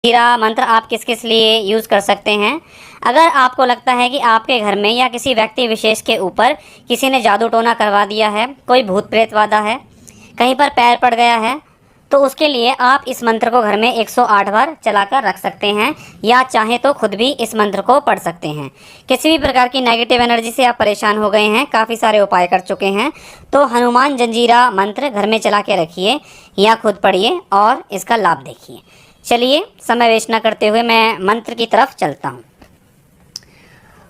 हीरा मंत्र आप किस किस लिए यूज़ कर सकते हैं। अगर आपको लगता है कि आपके घर में या किसी व्यक्ति विशेष के ऊपर किसी ने जादू टोना करवा दिया है, कोई भूत प्रेत वादा है, कहीं पर पैर पड़ गया है, तो उसके लिए आप इस मंत्र को घर में 108 बार चलाकर रख सकते हैं या चाहें तो खुद भी इस मंत्र को पढ़ सकते हैं। किसी भी प्रकार की नेगेटिव एनर्जी से आप परेशान हो गए हैं, काफ़ी सारे उपाय कर चुके हैं, तो हनुमान जंजीरा मंत्र घर में चला के रखिए या खुद पढ़िए और इसका लाभ देखिए। चलिए समय वेस्ट न करते हुए मैं मंत्र की तरफ चलता हूँ।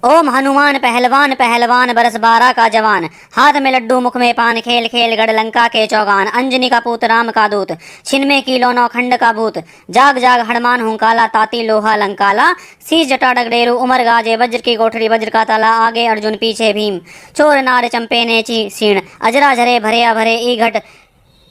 ओम हनुमान पहलवान पहलवान बरस 12 का जवान, हाथ में लड्डू मुख में पान, खेल खेल गढ़ लंका के चौगान, अंजनी का पूत राम का दूत, छिनमे किलो नौखंड का भूत, जाग जाग हनुमान हुंकाला, ताती लोहा लंकाला, शीश जटा डगडेरू उमर गाजे, वज्र की कोठरी वज्र का ताला, आगे अर्जुन पीछे भीम, चोर नार चंपे ने क्षीण, अजरा झरे भरे भरे ई घट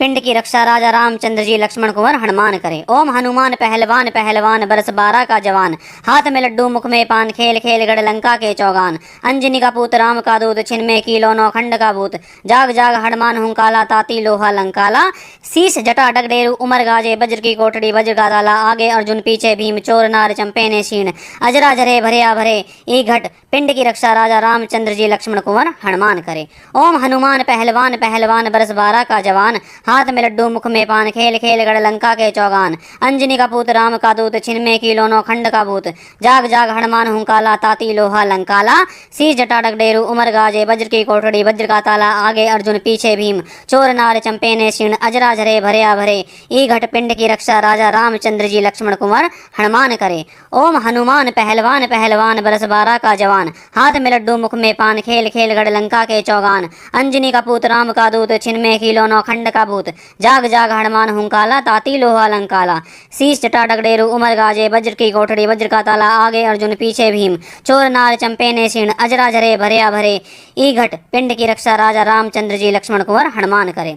पिंड की रक्षा राजा रामचंद्र जी लक्ष्मण कुंवर हनुमान करे। ओम हनुमान पहलवान पहलवान बरस 12 का जवान, हाथ में लड्डू मुख में पान, खेल खेल गढ़ लंका के चौगान, अंजनी का पूत राम का दूत, छिनमे किलो नौखंड का भूत, जाग जाग हनुमान हुंकाला, ताती लोहा लंकाला, शीश जटा डगडेरू उमर गाजे, वज्र की कोठड़ी वज्र का ताला, आगे अर्जुन पीछे भीम, चोर नार चंपे ने क्षीण, अजरा झरे भरे ई घट पिंड की रक्षा राजा रामचंद्र जी लक्ष्मण कुंवर हनुमान करे। ओम हनुमान पहलवान पहलवान बरस 12 का जवान, हाथ में लड्डू मुख में पान, खेल खेल गढ़ लंका के चौगान, अंजनी का पूत राम का दूत, छिनमे किलो नौखंड का भूत, जाग जाग हनुमान हुंकाला, ताती लोहा लंकाला, शीश जटा डगडेरू उमर गाजे, वज्र की कोठड़ी वज्र का ताला, आगे अर्जुन पीछे भीम, चोर नार चंपे ने क्षीण, अजरा झरे भरे ई घट पिंड की रक्षा राजा रामचंद्र जी लक्ष्मण कुंवर हनुमान करे। ओम हनुमान पहलवान पहलवान बरस 12 का जवान, हाथ में लड्डू मुख में पान, खेल खेल गढ़ लंका के चौगान, अंजनी का पूत राम का दूत, छिनमे किलो नौखंड का भूत, जाग जाग हनुमान हुंकाला, ताती लोहा लंकाला, शीश जटा डगडेरू उमर गाजे, वज्र की कोठड़ी वज्र का ताला, आगे अर्जुन पीछे भीम, चोर नार चंपे ने क्षीण, अजरा झरे भरे ई घट पिंड की रक्षा राजा रामचंद्र जी लक्ष्मण कुंवर हनुमान करे।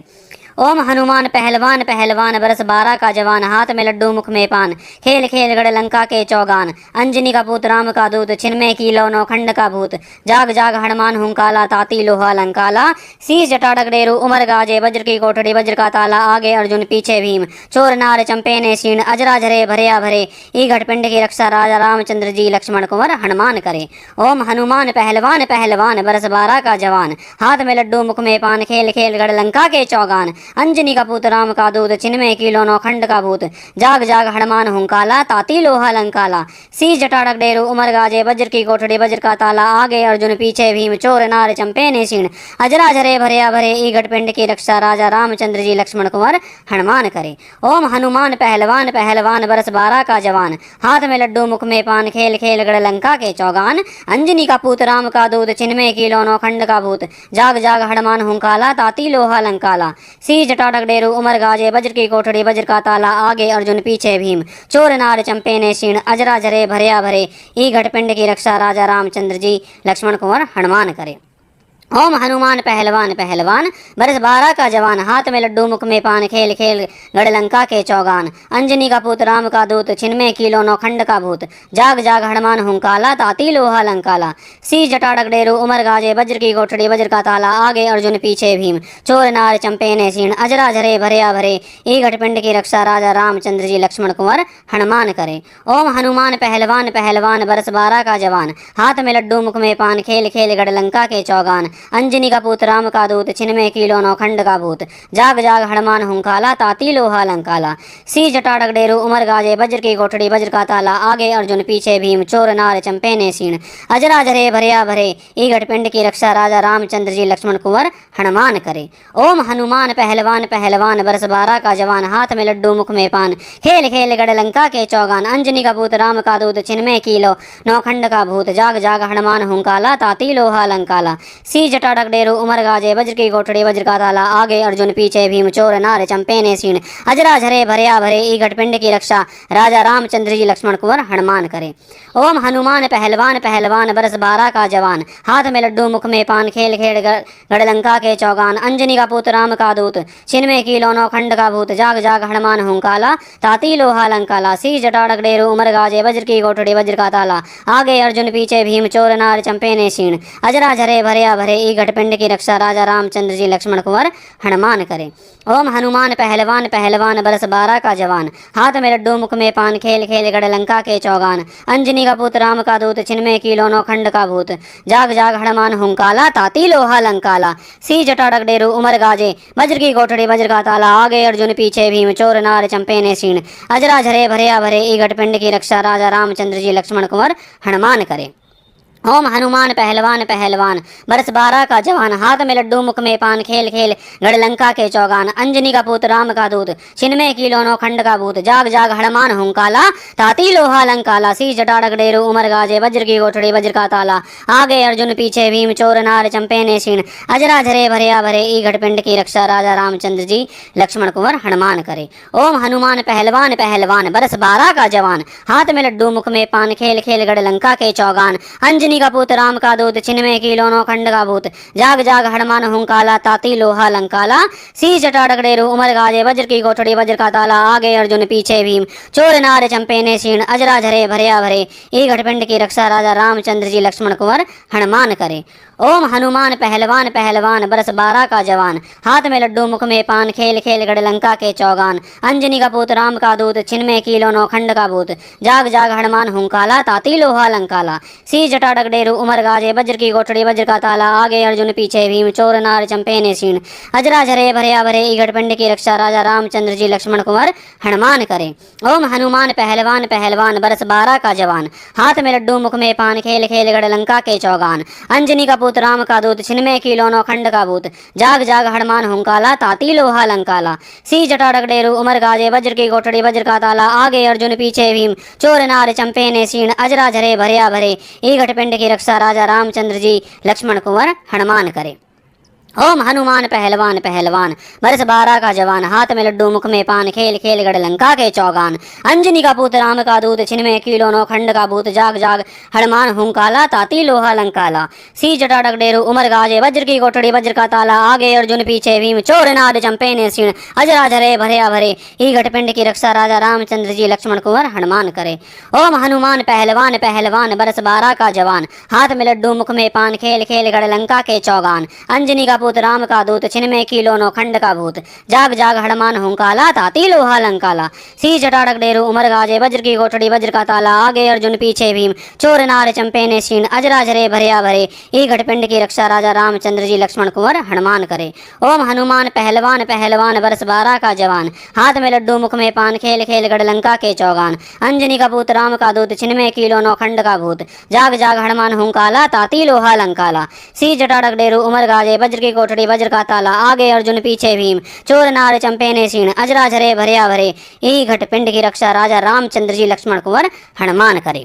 ओम हनुमान पहलवान पहलवान बरस 12 का जवान, हाथ में लड्डू मुख में पान, खेल खेल गढ़ लंका के चौगान, अंजनी का पूत राम का दूत, छिनमे किलो नौखंड का भूत, जाग जाग हनुमान हुंकाला, ताती लोहा लंकाला, शीश जटा डगडेरू उमर गाजे, वज्र की कोठड़ी वज्र का ताला, आगे अर्जुन पीछे भीम, चोर नार चंपे ने क्षीण, अजरा झरे भरे ई घट पिंड की रक्षा राजा रामचंद्र जी लक्ष्मण कुंवर हनुमान करे। ओम हनुमान पहलवान पहलवान बरस 12 का जवान, हाथ में लड्डू मुख में पान, खेल खेल गढ़ लंका के चौगान, अंजनी का पूत राम का दूत, छिनमे किलो नौखंड का भूत, जाग जाग हनुमान हुंकाला, ताती लोहा लंकाला, शीश जटा डगडेरू उमर गाजे, वज्र की कोठड़ी वज्र का ताला, आगे अर्जुन पीछे भीम, चोर नार चंपे ने क्षीण, अजरा झरे भरे ई घट पिंड की रक्षा राजा रामचंद्र जी लक्ष्मण कुंवर हनुमान करे। ओम हनुमान पहलवान पहलवान बरस 12 का जवान, हाथ में लड्डू मुख में पान, खेल खेल गढ़ लंका के चौगान, अंजनी का पूत राम का दूत, छिनमे किलो नौखंड का भूत, जाग जाग हनुमान हुंकाला, ताती लोहा लंकाला, शीश जटा डगडेरू उमर गाजे, वज्र की कोठड़ी वज्र का ताला, आगे अर्जुन पीछे भीम, चोर नार चंपे ने क्षीण, अजरा झरे भरे ई घट पिंड की रक्षा राजा रामचंद्र जी लक्ष्मण कुंवर हनुमान करे। ओम हनुमान पहलवान पहलवान बरस 12 का जवान, हाथ में लड्डू मुख में पान, खेल खेल गढ़ लंका के चौगान, अंजनी का पूत राम का दूत, छिनमे किलो नौखंड का भूत, जाग जाग हनुमान हुंकाला, ताती लोहा लंकाला, शीश जटा डगडेरू उमर गाजे, वज्र की कोठड़ी वज्र का ताला, आगे अर्जुन पीछे भीम, चोर नार चंपे ने क्षीण, अजरा झरे भरे ई घट पिंड की रक्षा राजा रामचंद्र जी लक्ष्मण कुंवर हनुमान करे। ओम हनुमान पहलवान पहलवान बरस 12 का जवान, हाथ में लड्डू मुख में पान, खेल खेल गढ़ लंका के चौगान, अंजनी का पूत राम का दूत, छिनमे किलो नौखंड का भूत, जाग जाग हनुमान हुंकाला, ताती लोहा लंकाला, शीश जटा डगडेरू उमर गाजे, वज्र की कोठड़ी वज्र का ताला, आगे अर्जुन पीछे भीम, चोर नार चंपे ने क्षीण, अजरा झरे भरे ई घट पिंड की रक्षा राजा रामचंद्र जी लक्ष्मण कुंवर हनुमान करे। ओम हनुमान पहलवान पहलवान बरस 12 का जवान, हाथ में लड्डू मुख में पान, खेल खेल गढ़ लंका के चौगान, अंजनी का पूत राम का दूत, छिनमे किलो नौखंड का भूत, जाग जाग हनुमान हुंकाला, ताती लोहा लंकाला, शीश जटा डगडेरू उमर गाजे, वज्र की कोठड़ी वज्र का ताला, आगे अर्जुन पीछे भीम, चोर नार चंपे ने क्षीण, अजरा झरे भरे ई घट पिंड की रक्षा राजा रामचंद्र जी लक्ष्मण कुंवर हनुमान करे। ओम हनुमान पहलवान पहलवान बरस 12 का जवान, हाथ में लड्डू मुख में पान, खेल खेल गढ़ लंका के चौगान, अंजनी का पूत राम का दूत, छिनमे किलो नौखंड का भूत, जाग जाग हनुमान हुंकाला, ताती लोहा लंकाला, शीश जटा डगडेरू उमर गाजे, वज्र की कोठड़ी वज्र का ताला, आगे अर्जुन पीछे भीम, चोर नार चंपे ने क्षीण, अजरा झरे भरे भरे ई घटपिंड की रक्षा राजा रामचंद्र जी लक्ष्मण कुंवर हनुमान करे। ओम हनुमान पहलवान पहलवान बरस 12 का जवान, हाथ में लड्डू मुख में पान, खेल खेल गढ़ लंका के चौगान। अंजनी का पुत्र राम का दूत, छिनमें कीलो 9 खंड का भूत। जाग जाग हनुमान हुंकाला, ताती लोहा लंकाला। सी जटा डगडेरू उमर गाजे, वज्र की कोठड़ी वज्र का ताला। आगे अर्जुन पीछे भीम, चोर नार चंपे ने सीण। अजरा झरे भरया भरे ई घटपिंड की रक्षा राजा रामचंद्र जी लक्ष्मण कुंवर हनुमान करे। ओम हनुमान पहलवान पहलवान बरस 12 का जवान, हाथ में लड्डू मुख में पान, खेल खेल गढ़ लंका के चौगान। अंजनी का पुत्र राम का दूत, छिनमें कीलो 9 खंड का भूत। जाग जाग हनुमान हुंकाला, ताती लोहा लंकाला। सी जटा डगडेरू उमर गाजे, वज्र की कोठड़ी वज्र का ताला। आगे अर्जुन पीछे भीम, चोर नार चंपे ने सीण। अजरा झरे भरया भरे ई घटपिंड की रक्षा राजा रामचंद्र जी लक्ष्मण कुंवर हनुमान करे। ओम हनुमान पहलवान पहलवान बरस 12 का जवान, हाथ में लड्डू मुख में पान, खेल खेल गढ़ लंका के चौगान। अंजनी का पुत्र राम का दूत, छिनमें कीलो 9 खंड का भूत। जाग जाग हनुमान हुंकाला, ताती लोहा लंकाला। सी जटा डगडेरू उमर गाजे, वज्र की कोठड़ी वज्र का ताला। आगे अर्जुन पीछे भीम, चोर नार चंपे ने सीण। अजरा झरे भरया भरे ई घटपिंड की रक्षा राजा रामचंद्र जी लक्ष्मण कुंवर हनुमान करे। ओम हनुमान पहलवान पहलवान बरस 12 का जवान, हाथ में लड्डू मुख में पान, खेल खेल गढ़ लंका के चौगान। अंजनी का पुत्र राम का दूत, छिनमें कीलो 9 खंड का भूत। जाग जाग हनुमान हुंकाला, ताती लोहा लंकाला। सी जटा डगडेरू उमर गाजे, वज्र की कोठड़ी वज्र का ताला। आगे अर्जुन पीछे भीम, चोर नार चंपे ने सीण। अजरा झरे भरया भरे ई घटपिंड की रक्षा राजा रामचंद्र जी लक्ष्मण कुंवर हनुमान करे। ओम हनुमान पहलवान पहलवान बरस 12 का जवान, हाथ में लड्डू मुख में पान, खेल खेल गढ़ लंका के चौगान। अंजनी का पुत्र राम का दूत, छिनमें कीलो 9 खंड का भूत। जाग जाग हनुमान हुंकाला, ताती लोहा लंकाला। सी जटा डगडेरू उमर गाजे, वज्र की कोठड़ी वज्र का ताला। आगे अर्जुन पीछे भीम, चोर नार चंपे ने सीण। अजरा झरे भरया भरे ई घटपिंड की रक्षा राजा रामचंद्र जी लक्ष्मण कुंवर हनुमान करे। ओम हनुमान पहलवान पहलवान बरस 12 का जवान, हाथ में लड्डू मुख में पान, खेल खेल गढ़ लंका के चौगान। अंजनी का पुत्र राम का दूत, छिनमें कीलो 9 खंड का भूत। जाग जाग हनुमान हुंकाला, ताती लोहा लंकाला। सी जटा डगडेरू उमर गाजे, वज्र की कोठड़ी वज्र का ताला। आगे अर्जुन पीछे भीम, चोर नार चंपे ने सीण। अजरा झरे भरया भरे ई घटपिंड की रक्षा राजा रामचंद्र जी लक्ष्मण कुंवर हनुमान करे। ओम हनुमान पहलवान पहलवान बरस 12 का जवान, हाथ में लड्डू मुख में पान, खेल खेल गढ़ लंका के चौगान। अंजनी का पुत्र राम का दूत, छिनमें कीलो 9 खंड का भूत। जाग जाग हनुमान हुंकाला, ताती लोहा लंकाला। सी जटा डगडेरू उमर गाजे, वज्र की कोठड़ी वज्र का ताला। आगे अर्जुन पीछे भीम, चोर नार चंपे ने सीण। अजरा झरे भरया भरे ई घटपिंड की रक्षा राजा रामचंद्र जी लक्ष्मण कुंवर हनुमान करे। ओम हनुमान पहलवान पहलवान बरस 12 का जवान, हाथ में लड्डू मुख में पान, खेल खेल गढ़ लंका के चौगान। अंजनी का पुत्र राम का दूत, छिनमें कीलो 9 खंड का भूत। जाग जाग हनुमान हुंकाला, ताती लोहा लंकाला। सी जटा डगडेरू उमर गाजे, वज्र की कोठड़ी वज्र का ताला। आगे अर्जुन पीछे भीम, चोर नार चंपे ने सीण। अजरा झरे भरया भरे ई घटपिंड की रक्षा राजा रामचंद्र जी लक्ष्मण कुंवर हनुमान करे।